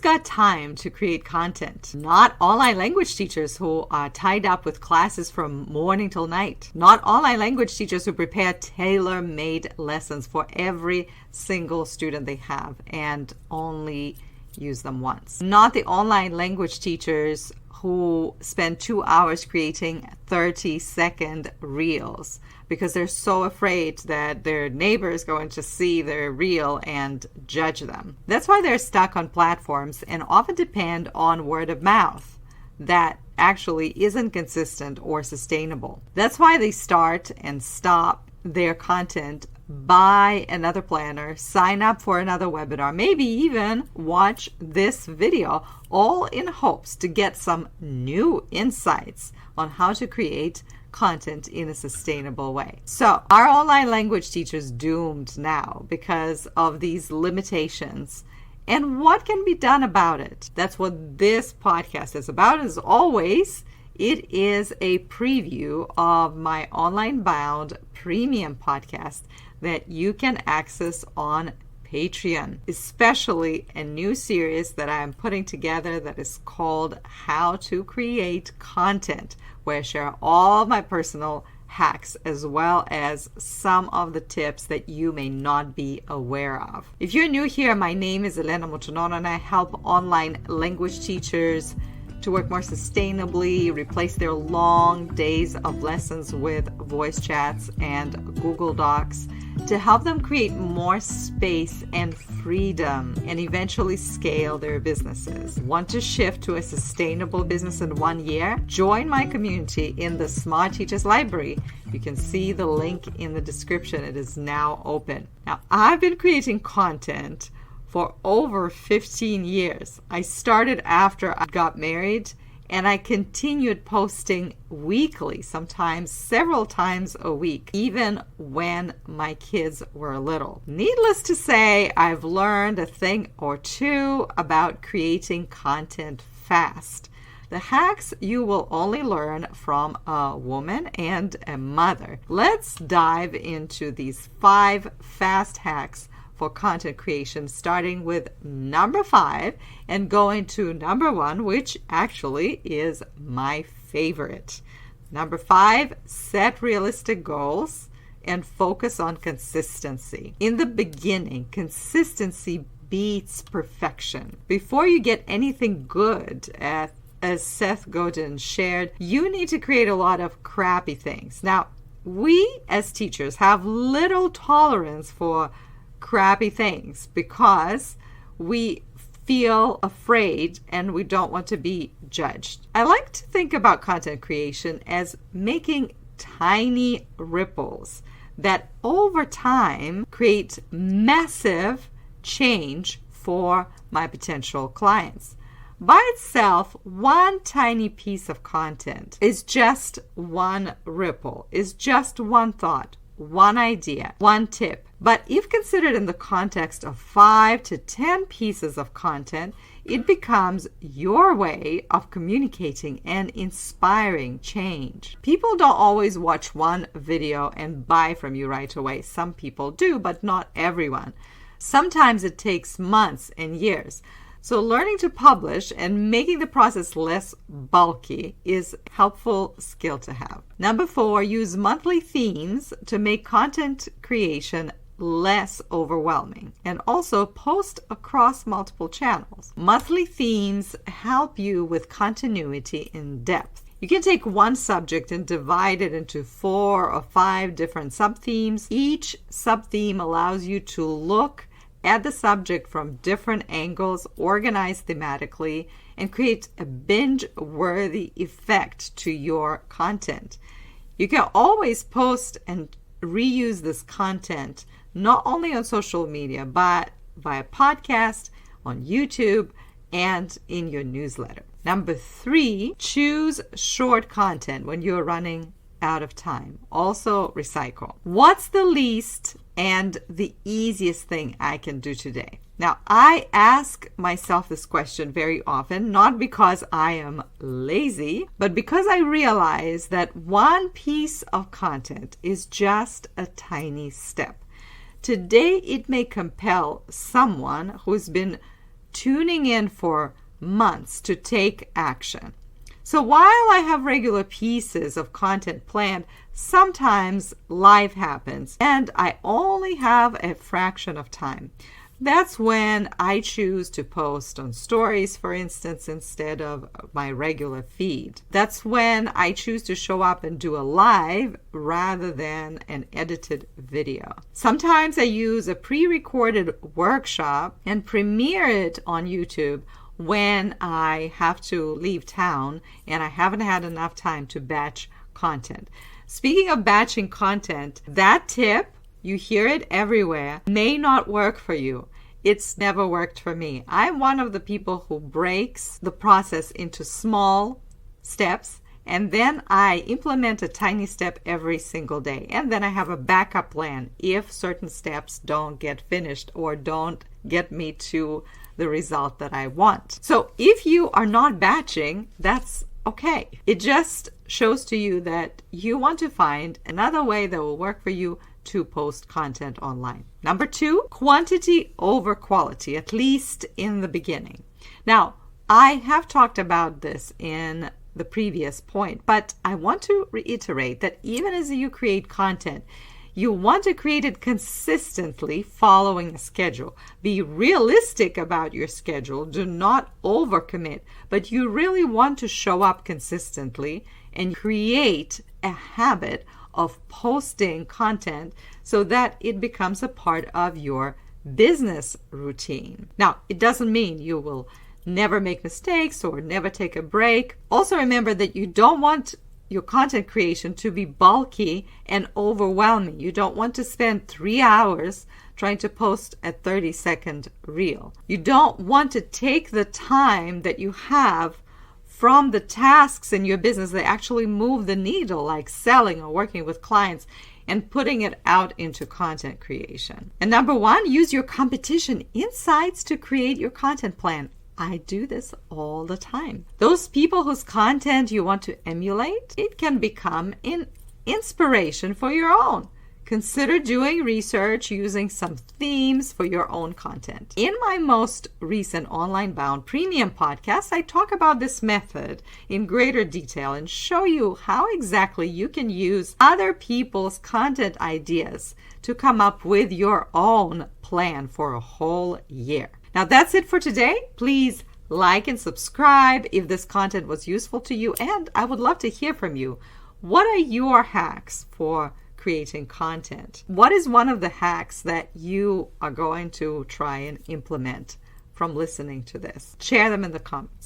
got time to create content? Not online language teachers who are tied up with classes from morning till night. Not online language teachers who prepare tailor-made lessons for every single student they have and only use them once. Not the online language teachers who spend 2 hours creating 30-second reels because they're so afraid that their neighbor is going to see their reel and judge them. That's why they're stuck on platforms and often depend on word of mouth that actually isn't consistent or sustainable. That's why they start and stop their content, buy another planner, sign up for another webinar, maybe even watch this video, all in hopes to get some new insights on how to create content in a sustainable way. So are online language teachers doomed now because of these limitations? And what can be done about it? That's what this podcast is about. As always, it is a preview of my online bound premium podcast that you can access on Patreon, especially a new series that I'm putting together that is called How to Create Content, where I share all my personal hacks as well as some of the tips that you may not be aware of. If you're new here, my name is Elena Mutunono and I help online language teachers to work more sustainably, replace their long days of lessons with voice chats and Google Docs to help them create more space and freedom and eventually scale their businesses. Want to shift to a sustainable business in 1 year? Join my community in the Smart Teachers Library. You can see the link in the description. It is now open. Now, I've been creating content for over 15 years. I started after I got married and I continued posting weekly, sometimes several times a week, even when my kids were little. Needless to say, I've learned a thing or two about creating content fast. The hacks you will only learn from a woman and a mother. Let's dive into these 5 fast hacks for content creation, starting with number 5 and going to number 1, which actually is my favorite. Number 5, set realistic goals and focus on consistency. In the beginning, consistency beats perfection. Before you get anything good, as Seth Godin shared, you need to create a lot of crappy things. Now, we as teachers have little tolerance for crappy things because we feel afraid and we don't want to be judged. I like to think about content creation as making tiny ripples that over time create massive change for my potential clients. By itself, one tiny piece of content is just one ripple, is just one thought, one idea, one tip. But if considered in the context of 5 to 10 pieces of content, it becomes your way of communicating and inspiring change. People don't always watch one video and buy from you right away. Some people do, but not everyone. Sometimes it takes months and years. So learning to publish and making the process less bulky is a helpful skill to have. Number 4, use monthly themes to make content creation less overwhelming, and also post across multiple channels. Monthly themes help you with continuity and depth. You can take one subject and divide it into 4 or 5 different sub-themes. Each sub-theme allows you to look at the subject from different angles, organize thematically, and create a binge-worthy effect to your content. You can always post and reuse this content not only on social media, but via podcast, on YouTube, and in your newsletter. Number 3, choose short content when you're running out of time. Also recycle. What's the least and the easiest thing I can do today? Now, I ask myself this question very often, not because I am lazy, but because I realize that one piece of content is just a tiny step. Today, it may compel someone who's been tuning in for months to take action. So while I have regular pieces of content planned, sometimes life happens and I only have a fraction of time. That's when I choose to post on stories, for instance, instead of my regular feed. That's when I choose to show up and do a live rather than an edited video. Sometimes I use a pre-recorded workshop and premiere it on YouTube when I have to leave town and I haven't had enough time to batch content. Speaking of batching content, that tip, you hear it everywhere, may not work for you. It's never worked for me. I'm one of the people who breaks the process into small steps, and then I implement a tiny step every single day. And then I have a backup plan if certain steps don't get finished or don't get me to the result that I want. So if you are not batching, that's okay. It just shows to you that you want to find another way that will work for you to post content online. Number 2, quantity over quality, at least in the beginning. Now, I have talked about this in the previous point, but I want to reiterate that even as you create content, you want to create it consistently following a schedule. Be realistic about your schedule. Do not overcommit, but you really want to show up consistently and create a habit of posting content so that it becomes a part of your business routine. Now, it doesn't mean you will never make mistakes or never take a break. Also remember that you don't want your content creation to be bulky and overwhelming. You don't want to spend 3 hours trying to post a 30-second reel. You don't want to take the time that you have from the tasks in your business that actually move the needle, like selling or working with clients, and putting it out into content creation. And number 1, use your competition insights to create your content plan. I do this all the time. Those people whose content you want to emulate, it can become an inspiration for your own. Consider doing research using some themes for your own content. In my most recent Online Bound Premium podcast, I talk about this method in greater detail and show you how exactly you can use other people's content ideas to come up with your own plan for a whole year. Now that's it for today. Please like and subscribe if this content was useful to you, and I would love to hear from you. What are your hacks for creating content? What is one of the hacks that you are going to try and implement from listening to this? Share them in the comments.